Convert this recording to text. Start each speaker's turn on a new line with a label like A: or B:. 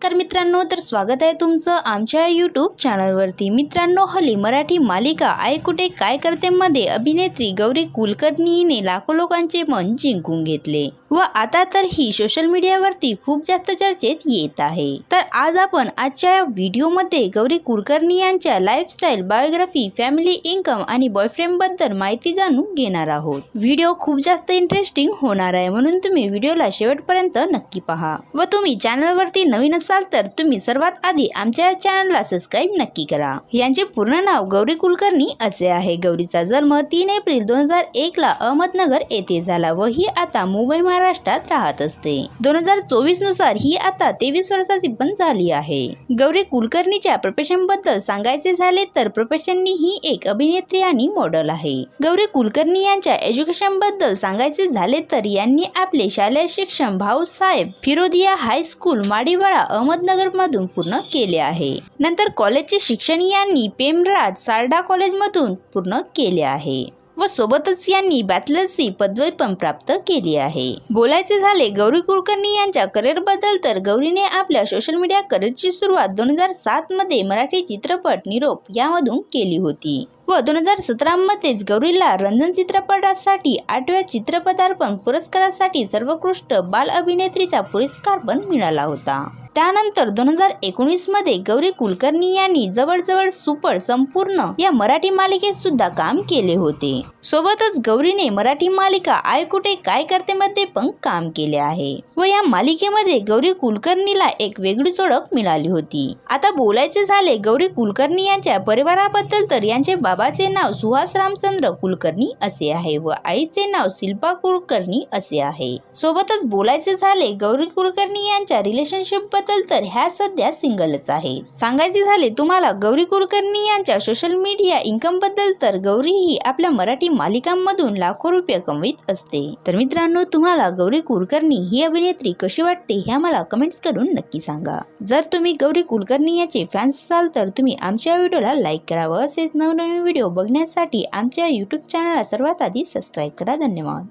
A: नमस्कार मित्रांनो, तर स्वागत आहे तुमचं आमच्या यूट्यूब चॅनलवरती। मित्रांनो, हल्ली मराठी मालिका आई कुठे काय करते मध्ये अभिनेत्री गौरी कुलकर्णी हिने लाखो लोकांचे मन जिंकून घेतले व आता तर ही सोशल मीडियावरती खूप जास्त चर्चेत येत आहे। तर आज आपण आजच्या या व्हिडिओमध्ये गौरी कुलकर्णी यांच्या लाईफस्टाईल, बायोग्राफी, फॅमिली, इन्कम आणि बॉयफ्रेंड बद्दल माहिती जाणून घेणार आहोत। व्हिडिओ खूप जास्त इंटरेस्टिंग होणार आहे, म्हणून तुम्ही व्हिडिओला शेवटपर्यंत नक्की पहा व तुम्ही चॅनलवरती नवीन असाल तर तुम्ही सर्वात आधी आमच्या चॅनलला सबस्क्राइब नक्की करा। यांचे पूर्ण नाव गौरी कुलकर्णी असे आहे। गौरीचा जन्म 3 एप्रिल 2001 ला अहमदनगर येथे झाला व ही आता मुंबई महाराष्ट्रात राहत असते। 2024 नुसार ही आता 23 वर्षाची पण झाली आहे। गौरी कुलकर्णीच्या प्रोफेशन बद्दल सांगायचे झाले तर प्रोफेशननी ही एक अभिनेत्री आणि मॉडेल आहे। गौरी कुलकर्णी यांच्या एज्युकेशन बद्दल सांगायचे झाले तर यांनी आपले शालेय शिक्षण भाऊसाहेब फिरोदिया हायस्कूल माडीवाडा अहमदनगर मधून पूर्ण केले आहे। नंतर कॉलेजचे शिक्षण यांनी पेमराज सारडा कॉलेज मधून पूर्ण केले आहे व सोबतच यांनी बॅचलर्सची पदवी पण प्राप्त केली आहे। बोलायचे झाले गौरी कुलकर्णी यांच्या करिअर बद्दल तर गौरीने आपल्या सोशल मीडिया करिअरची सुरुवात 2007 मध्ये मराठी चित्रपट निरोप यामधून केली होती व 2017 मध्येच गौरीला रंजन चित्रपटासाठी 8व्या चित्रपटार्पण पुरस्कारासाठी सर्वोत्कृष्ट बाल अभिनेत्रीचा पुरस्कार पण मिळाला होता। त्यानंतर 2019 मध्ये गौरी कुलकर्णी यांनी जवळजवळ सुपर संपूर्ण या मराठी मालिकेत सुद्धा काम केले होते। सोबतच गौरीने मराठी मालिका आई कुठे काय करते मध्ये पण काम केले आहे व या मालिकेमध्ये गौरी कुलकर्णीला एक वेगळीच ओळख मिळाली होती। आता बोलायचे झाले गौरी कुलकर्णी यांच्या परिवाराबद्दल तर यांचे बाबाचे नाव सुहास रामचंद्र कुलकर्णी असे आहे व आईचे नाव शिल्पा कुलकर्णी असे आहे। सोबतच बोलायचे झाले गौरी कुलकर्णी यांच्या रिलेशनशिप बद्दल तर ह्या सध्या सिंगलच आहेत। सांगायचे झाले तुम्हाला गौरी कुलकर्णी यांच्या सोशल मीडिया इन्कम बद्दल तर गौरी ही आपल्या मराठी मालिकांमधून लाखो रुपये कमवित असते। तर मित्रांनो, तुम्हाला गौरी कुलकर्णी ही अभिनेत्री कशी वाटते हे आम्हाला कमेंट्स करून नक्की सांगा। जर तुम्ही गौरी कुलकर्णी याचे फॅन्स असाल तर तुम्ही आमच्या व्हिडिओला लाईक करा व असेच नवनवीन व्हिडिओ बघण्यासाठी आमच्या यूट्यूब चॅनलला सर्वात आधी सबस्क्राइब करा। धन्यवाद।